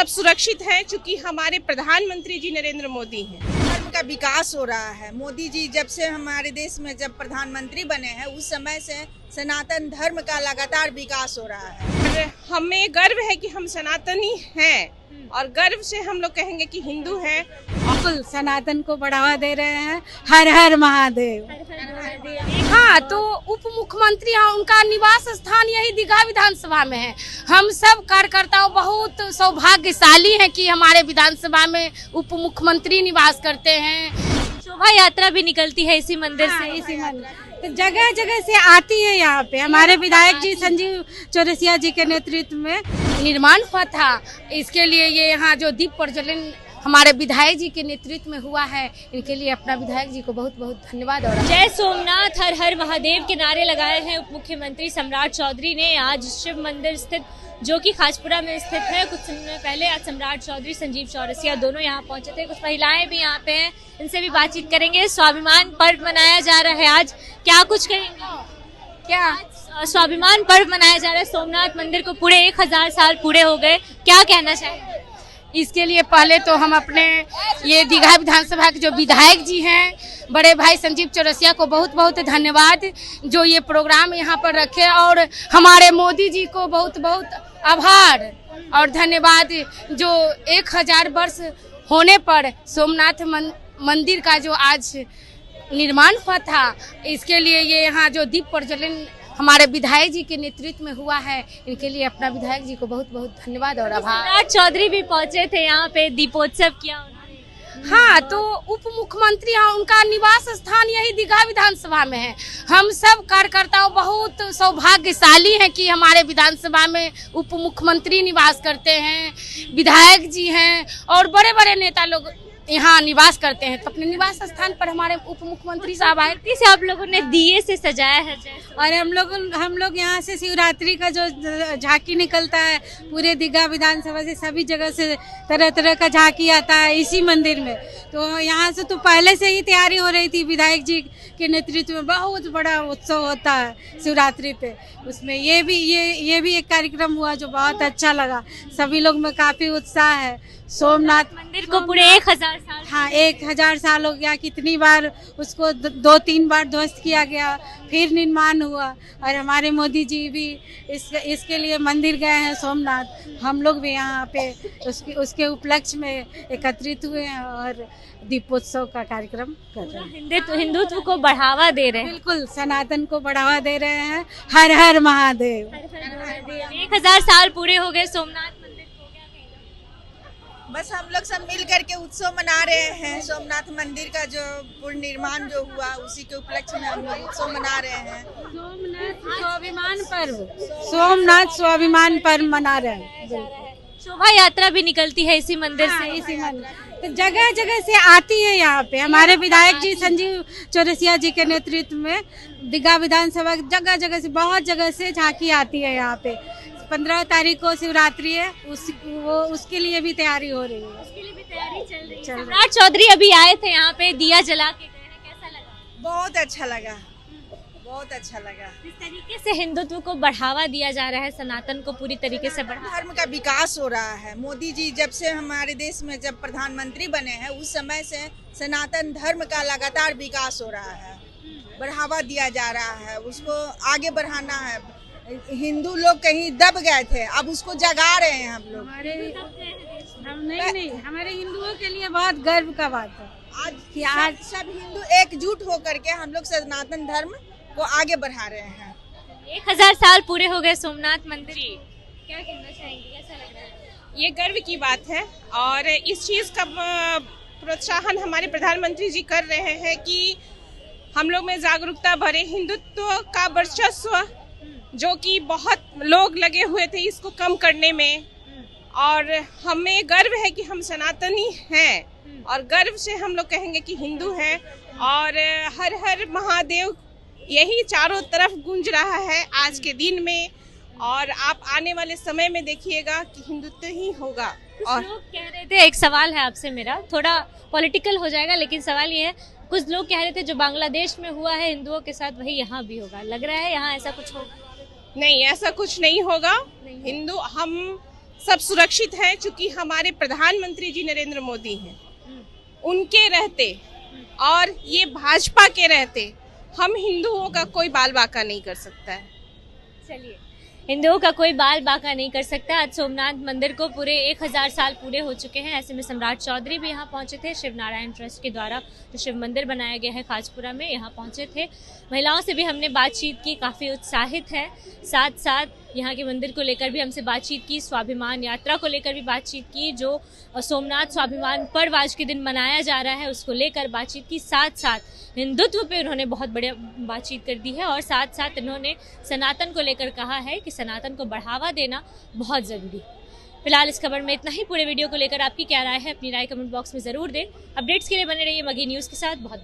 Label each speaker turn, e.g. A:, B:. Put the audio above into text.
A: सुरक्षित हैं क्योंकि हमारे प्रधानमंत्री जी नरेंद्र मोदी हैं।
B: धर्म का विकास हो रहा है। मोदी जी जब से हमारे देश में जब प्रधानमंत्री बने हैं उस समय से सनातन धर्म का लगातार विकास हो रहा है।
A: और हमें गर्व है कि हम सनातनी हैं और गर्व से हम लोग कहेंगे कि हिंदू हैं।
C: बिल्कुल सनातन को बढ़ावा दे रहे हैं। हर हर महादेव।
D: हाँ, तो उप मुख्यमंत्री उनका निवास स्थान यही दीघा विधानसभा में है। हम सब कार्यकर्ताओं बहुत सौभाग्यशाली हैं कि हमारे विधानसभा में उप मुख्यमंत्री निवास करते हैं।
E: शोभा यात्रा भी निकलती है इसी मंदिर
C: हाँ,
E: से।
C: इसी मंदिर तो जगह जगह से आती है यहाँ पे। हमारे विधायक जी संजीव चौरसिया जी के नेतृत्व में
D: निर्माण हुआ था, इसके लिए ये यहाँ जो दीप प्रज्वलन हमारे विधायक जी के नेतृत्व में हुआ है, इनके लिए अपना विधायक जी को बहुत बहुत धन्यवाद। और
E: जय सोमनाथ हर हर महादेव के नारे लगाए हैं उप मुख्यमंत्री सम्राट चौधरी ने। आज शिव मंदिर स्थित जो कि खाजपुरा में स्थित है, कुछ समय पहले आज सम्राट चौधरी संजीव चौरसिया दोनों यहाँ पहुंचे थे। कुछ महिलाएं भी यहाँ पे हैं, इनसे भी बातचीत करेंगे। स्वाभिमान पर्व मनाया जा रहा है आज, क्या कुछ कहेंगे?
D: क्या
E: स्वाभिमान पर्व मनाया जा रहा है, सोमनाथ मंदिर को पूरे 1000 साल पूरे हो गए, क्या कहना चाहेंगे?
D: इसके लिए पहले तो हम अपने ये दीघा विधानसभा के जो विधायक जी हैं, बड़े भाई संजीव चौरसिया को बहुत बहुत धन्यवाद जो ये प्रोग्राम यहाँ पर रखे, और हमारे मोदी जी को बहुत बहुत आभार और धन्यवाद जो 1000 वर्ष होने पर सोमनाथ मंदिर का जो आज निर्माण हुआ था, इसके लिए ये यहाँ जो दीप प्रज्वलन हमारे विधायक जी के नेतृत्व में हुआ है, इनके लिए अपना विधायक जी को बहुत बहुत धन्यवाद और आभार।
E: सम्राट चौधरी भी पहुंचे थे यहाँ पे, दीपोत्सव किया उन्होंने।
D: हाँ, तो उप मुख्यमंत्री उनका निवास स्थान यही दीघा विधानसभा में है। हम सब कार्यकर्ताओं बहुत सौभाग्यशाली हैं कि हमारे विधानसभा में उप मुख्यमंत्री निवास करते हैं, विधायक जी हैं और बड़े बड़े नेता लोग यहाँ निवास करते हैं। तो अपने निवास स्थान पर हमारे उप मुख्यमंत्री साहब आए
E: से आप लोगों ने दिए से सजाया है।
C: और हम लोग यहाँ से शिवरात्रि का जो झांकी निकलता है पूरे दीघा विधानसभा से, सभी जगह से तरह तरह का झांकी आता है इसी मंदिर में। तो यहाँ से तो पहले से ही तैयारी हो रही थी। विधायक जी के नेतृत्व में बहुत बड़ा उत्सव होता है शिवरात्रि पे, उसमें ये भी एक कार्यक्रम हुआ जो बहुत अच्छा लगा। सभी लोग में काफी उत्साह है। सोमनाथ
E: मंदिर को पूरे 1000 साल,
C: हाँ 1000 साल हो गया। कितनी बार उसको 2-3 बार ध्वस्त किया गया, फिर निर्माण हुआ। और हमारे मोदी जी भी इसके लिए मंदिर गए हैं सोमनाथ। हम लोग भी यहाँ पे उसके उपलक्ष्य में एकत्रित हुए हैं और दीपोत्सव का कार्यक्रम कर रहे हैं।
E: हिंदुत्व को बढ़ावा दे रहे हैं।
C: बिल्कुल सनातन को बढ़ावा दे रहे हैं। हर हर महादेव।
E: 1000 साल पूरे हो गए सोमनाथ मंदिर को, क्या कहेंगे?
B: बस हम लोग सब मिल करके उत्सव मना रहे हैं। सोमनाथ मंदिर का जो पुनर्निर्माण जो हुआ उसी के उपलक्ष्य में हम लोग उत्सव मना रहे हैं।
C: सोमनाथ स्वाभिमान पर्व मना रहे हैं।
E: शोभा यात्रा भी निकलती है इसी मंदिर
C: हाँ,
E: से।
C: इसी मंदिर तो जगह जगह से आती है यहाँ पे। हमारे विधायक जी संजीव चौरसिया जी के नेतृत्व में दीघा विधानसभा जगह जगह से, बहुत जगह से झांकी आती है यहाँ पे। 15 तारीख को शिवरात्रि है, उसके लिए भी तैयारी हो रही है।
E: उसके लिए भी तैयारी चल रही है। सम्राट चौधरी अभी आए थे यहाँ पे, दिया जला के गए हैं, कैसा लगा?
B: बहुत अच्छा लगा, बहुत अच्छा लगा।
E: जिस तरीके से हिंदुत्व को बढ़ावा दिया जा रहा है, सनातन को पूरी तरीके से बढ़ावा,
B: धर्म का विकास हो रहा है। मोदी जी जब से हमारे देश में जब प्रधानमंत्री बने हैं उस समय से सनातन धर्म का लगातार विकास हो रहा है, बढ़ावा दिया जा रहा है, उसको आगे बढ़ाना है। हिंदू लोग कहीं दब गए थे, अब उसको जगा रहे हैं हम लोग।
C: हमारे हिंदुओं के लिए बहुत गर्व का बात है
B: आज सब हिंदू एकजुट होकर के हम लोग सनातन धर्म को आगे बढ़ा रहे हैं।
E: 1000 साल पूरे हो गए सोमनाथ मंदिर, क्या कहना चाहेंगे, कैसा लग रहा है?
A: ये गर्व की बात है और इस चीज़ का प्रोत्साहन हमारे प्रधानमंत्री जी कर रहे हैं कि हम लोग में जागरूकता बढ़े। हिंदुत्व का वर्चस्व जो कि बहुत लोग लगे हुए थे इसको कम करने में, और हमें गर्व है कि हम सनातनी हैं और गर्व से हम लोग कहेंगे कि हिंदू हैं। और हर हर महादेव यही चारों तरफ गूंज रहा है आज के दिन में, और आप आने वाले समय में देखिएगा कि हिंदुत्व ही होगा।
E: और लोग कह रहे थे, एक सवाल है आपसे मेरा, थोड़ा पॉलिटिकल हो जाएगा लेकिन सवाल ये है, कुछ लोग कह रहे थे जो बांग्लादेश में हुआ है हिंदुओं के साथ वही यहाँ भी होगा, लग रहा है यहाँ ऐसा कुछ होगा?
A: नहीं, ऐसा कुछ नहीं होगा। हिंदू हम सब सुरक्षित हैं, चूंकि हमारे प्रधानमंत्री जी नरेंद्र मोदी हैं। उनके रहते और ये भाजपा के रहते हम हिंदुओं का कोई बाल बाका नहीं कर सकता है।
E: चलिए, हिंदुओं का कोई बाल बाका नहीं कर सकता। आज सोमनाथ मंदिर को पूरे 1000 साल पूरे हो चुके हैं। ऐसे में सम्राट चौधरी भी यहाँ पहुँचे थे। शिव नारायण ट्रस्ट के द्वारा जो शिव मंदिर बनाया गया है खाजपुरा में, यहाँ पहुँचे थे। महिलाओं से भी हमने बातचीत की, काफ़ी उत्साहित है। साथ साथ यहाँ के मंदिर को लेकर भी हमसे बातचीत की, स्वाभिमान यात्रा को लेकर भी बातचीत की, जो सोमनाथ स्वाभिमान पर्व आज के दिन मनाया जा रहा है उसको लेकर बातचीत की। साथ साथ हिंदुत्व पे उन्होंने बहुत बढ़िया बातचीत कर दी है और साथ साथ इन्होंने सनातन को लेकर कहा है कि सनातन को बढ़ावा देना बहुत ज़रूरी। फिलहाल इस खबर में इतना ही। पूरे वीडियो को लेकर आपकी क्या राय है, अपनी राय कमेंट बॉक्स में ज़रूर दें। अपडेट्स के लिए बने रहिए मगही न्यूज़ के साथ। बहुत